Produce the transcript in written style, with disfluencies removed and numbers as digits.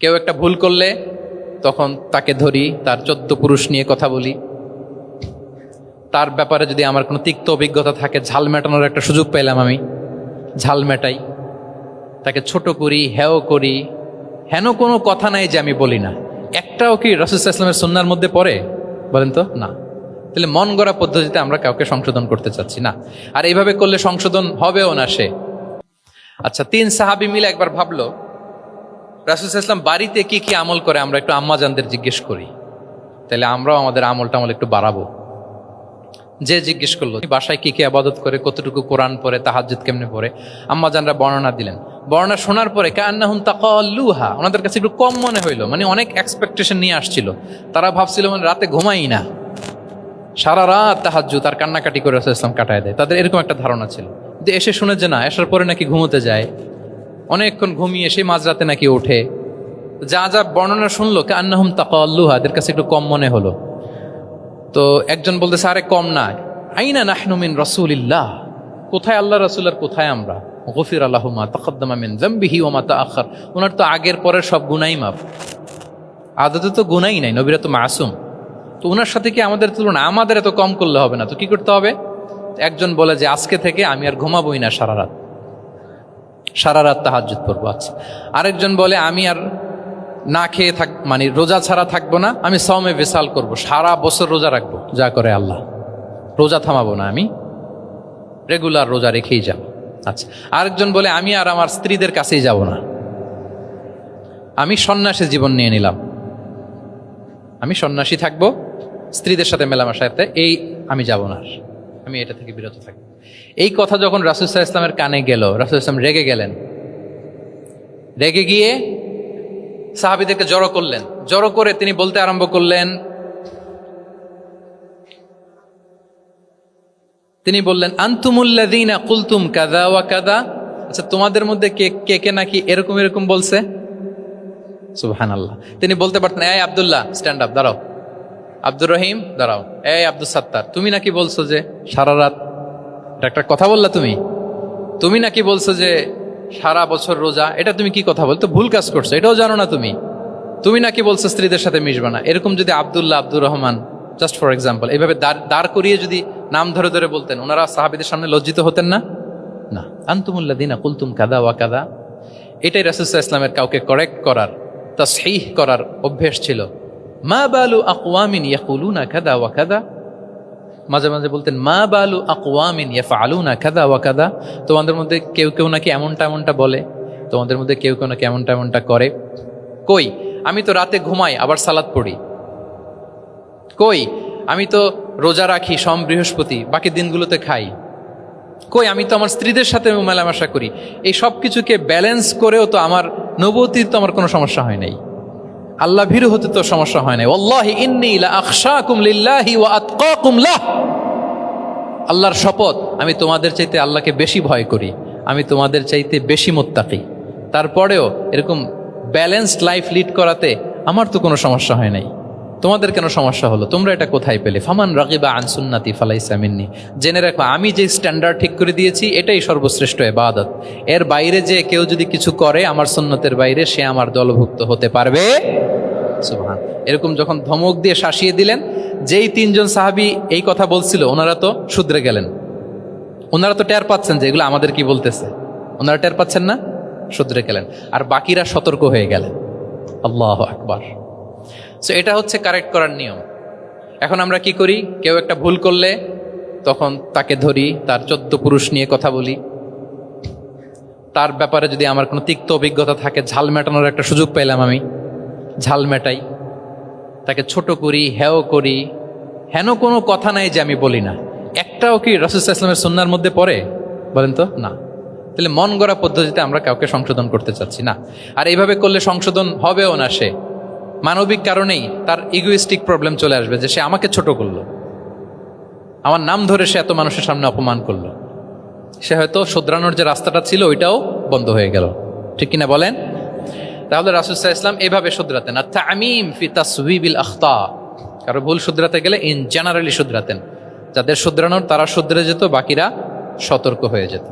কেউ একটা ভুল করলে তখন তাকে ধরি, তার 14 পুরুষ নিয়ে কথা বলি, তার ব্যাপারে যদি আমার কোনো তিক্ত অভিজ্ঞতা থাকে, ঝাল মেটানোর একটা সুযোগ পেলাম, আমি ঝাল মেটাই, তাকে ছোট করি, হেয় করি। হেন কোনো কথা নাই যে আমি বলি না। একটাও কি রাসূল সাল্লাল্লাহু আলাইহি ওয়াসাল্লামের সুন্নাহর মধ্যে পড়ে? বলেন তো না। তাহলে মন গড়া পদ্ধতিতে আমরা কাউকে সংশোধন করতে চাচ্ছি না, আর এইভাবে করলে সংশোধন হবেও না সে। আচ্ছা, 3 সাহাবী মিলে একবার ভাবলো রাসূল সাল্লাল্লাহু আলাইহি ওয়াসাল্লাম বাড়িতে কি কি আমল করে, আমরা একটু আম্মাজানদের জিজ্ঞেস করি, তাহলে আমরাও আমাদের আমল একটু বাড়াবো। যে জিজ্ঞেস করলো বাসায় কি কি ইবাদত করে, কতটুকু কোরআন পড়ে, তাহাজ্জুদ কেমনে পড়ে, আম্মাজানরা বর্ণনা দিলেন। বর্ণনা শোনার পরে কান্নাহুম তাকাল্লুহা, ওনাদের কাছে একটু কম মনে হইলো, মানে অনেক এক্সপেকটেশন নিয়ে আসছিল। তারা ভাবছিল মানে রাতে ঘুমাই না, সারা রাত তাহাজ্জুদ আর কান্নাকাটি করে রাসূল সাল্লাল্লাহু আলাইহি ওয়াসাল্লাম কাটায় দেয়, তাদের এরকম একটা ধারণা ছিল। কিন্তু এসে শুনে যে না, এসার পরে নাকি ঘুমোতে যায়, অনেকক্ষণ ঘুমিয়ে সেই মাঝরাতে নাকি ওঠে। যা যা বর্ণনা শুনলো কান্নাহুম তাকাল্লুহা, এদের কাছে একটু কম মনে হলো। তো একজন বলতেছে, আরে কম না, আইনা নাহনু মিন রাসূলিল্লাহ, কোথায় আল্লাহ রাসূল আর কোথায় আমরা। গফির লাহু মা তাকাদ্দামা মিন যামবিহি ওয়া মা তাআখার, ওনার তো আগের পরের সব গুনাহই মাফ। আদতে তো গুনাহই নাই, নবীরা তো মাসুম। তো ওনার সাথে কি আমাদের তুলনা, আমাদের এত কম করলে হবে না, তো কি করতে হবে? একজন বলে যে আজকে থেকে আমি আর ঘুমাবোই না, সারা রাত তাহাজ্জুদ পড়বো। আচ্ছা, আরেকজন বলে আমি আর না খেয়ে মানে রোজা ছাড়া থাকবো না, আমি সওমে বিসাল করব, সারা বছর রোজা রাখবো, যা করে আল্লাহ, রোজা থামাবো না, আমি রেগুলার রোজা রেখেই যাব। আচ্ছা, আরেকজন বলে আমি আর আমার স্ত্রীদের কাছেই যাব না, আমি সন্ন্যাসী জীবন নিয়ে নিলাম, আমি সন্ন্যাসী থাকবো, স্ত্রীদের সাথে মেলামেশাতে এই আমি যাব না, আমি এটা থেকে বিরত থাকবো। এই কথা যখন রাসূল সাল্লাল্লাহু আলাইহি ওয়াসাল্লামের কানে গেল, রাসূল সাল্লাল্লাহু আলাইহি ওয়াসাল্লাম রেগে গেলেন। রেগে গিয়ে সাহাবীদেরকে জড়ো করলেন, জড়ো করে তিনি বলতে আরম্ভ করলেন, তিনি বললেন আনতুমুল্লাযীনা কুলতুম কাযা ওয়া কাযা, আচ্ছা তোমাদের মধ্যে কে কে নাকি এরকম এরকম বলছে। সুবহানাল্লাহ। তিনি বলতে পারতেন, এই আব্দুল্লাহ স্ট্যান্ড আপ, দাঁড়াও, আব্দুর রহিম দাঁড়াও, এই আব্দুল সাত্তার তুমি নাকি বলছো যে সারা রাত, এটা একটা কথা বললা তুমি নাকি বলছো যে সারা বছর রোজা, এটা তুমি কি কথা বলতো, ভুল কাজ করছো, এটাও জানো না তুমি নাকি বলছো স্ত্রীদের সাথে মিশবা না। এরকম যদি Abdullah, Abdur Rahman, just for example, এইভাবে দাঁড় করিয়ে যদি নাম ধরে ধরে বলতেন, ওনারা সাহাবীদের সামনে লজ্জিত হতেন না? না, আনতুমুল্লাযীনা কুলতুম কাযা ওয়া কাযা, এটাই রাসূল সাল্লাল্লাহু আলাইহি ওয়াসাল্লামের কাউকে কারেক্ট করার, তাসহিহ করার অভ্যেস ছিল। মা বালু আকওয়ামিন ইয়াকুলুনা কাযা ওয়া কাযা, মাঝে মাঝে বলতেন মা বালু আকওয়ামিন ইয়াফআলুনা কাযা ওয়া কাযা, তোমাদের মধ্যে কেউ নাকি এমনটা বলে, তোমাদের মধ্যে কেউ নাকি এমনটা করে। কই আমি তো রাতে ঘুমাই আবার সালাত পড়ি, কই আমি তো রোজা রাখি সোম বৃহস্পতি, বাকি দিনগুলোতে খাই, কই আমি তো আমার স্ত্রীদের সাথে মেলামেশা করি। এই সব কিছুকে ব্যালেন্স করেও তো আমার নবুয়তির তো আমার কোনো সমস্যা হয় নাই, আল্লাহ ভীরু হতে তো সমস্যা হয় নাই। ওয়াল্লাহি ইন্নী লা আখশাকুম লিল্লাহি ওয়া আতকাকুম লাহ, আল্লাহর শপথ আমি তোমাদের চাইতে আল্লাহকে বেশি ভয় করি, আমি তোমাদের চাইতে বেশি মুত্তাকি। তারপরেও এরকম ব্যালেন্সড লাইফ লিড করাতে আমার তো কোনো সমস্যা হয় নাই, তোমাদের কেন সমস্যা হলো, তোমরা এটা কোথায় পেলে? ফামান রাগিবা আন সুন্নতি ফালাইসা মিন্নি, জেনে রাখো আমি যে স্ট্যান্ডার্ড ঠিক করে দিয়েছি এটাই সর্বশ্রেষ্ঠ ইবাদত, এর বাইরে যে কেউ যদি কিছু করে আমার সুন্নতের বাইরে, সে আমার দলভুক্ত হতে পারবে। সুবহান। এরকম যখন ধমক দিয়ে শাসিয়ে দিলেন, যেই 3 জন সাহাবী এই কথা বলছিল ওনারা তো শুধরে গেলেন, ওনারা তো টের পাচ্ছেন যে এগুলো আমাদের কি বলতেছে, ওনারা টের পাচ্ছেন না, শুধরে গেলেন, আর বাকিরা সতর্ক হয়ে গেলেন। আল্লাহু আকবার। সো এটা হচ্ছে কারেক্ট করার নিয়ম। এখন আমরা কি করি, কেউ একটা ভুল করলে তখন তাকে ধরি, তার 14 পুরুষ নিয়ে কথা বলি, তার ব্যাপারে যদি আমার কোনো তিক্ত অভিজ্ঞতা থাকে, ঝাল মেটানোর একটা সুযোগ পেলাম, আমি ঝাল মেটাই, তাকে ছোট করি, হেয় করি। হেন কোনো কথা নাই যে আমি বলি না। একটাও কি রাসূল সাল্লাল্লাহু আলাইহি ওয়াসাল্লামের সুন্নাহর মধ্যে পড়ে? বলেন তো না। তাহলে মন গড়া পদ্ধতিতে আমরা কাউকে সংশোধন করতে চাচ্ছি না, আর এইভাবে করলে সংশোধন হবেও না। সে মানবিক কারণেই তার ইগোইস্টিক প্রবলেম চলে আসবে, যে সে আমাকে ছোট করলো, আমার নাম ধরে সে এত মানুষের সামনে অপমান করলো, সে হয়তো শুধরানোর যে রাস্তাটা ছিল ওইটাও বন্ধ হয়ে গেল। ঠিক কিনা বলেন? তাহলে রাসূল সাল্লাল্লাহু আলাইহি ওয়াসাল্লাম এভাবে শুধরাতেন। আর তামিম ফি তাসওয়িবিল আখতা, কারো ভুল শুধরাতে গেলে ইন জেনারেলি শুধরাতেন, যাদের শুধরানোর তারা শুধরে যেত, বাকিরা সতর্ক হয়ে যেত।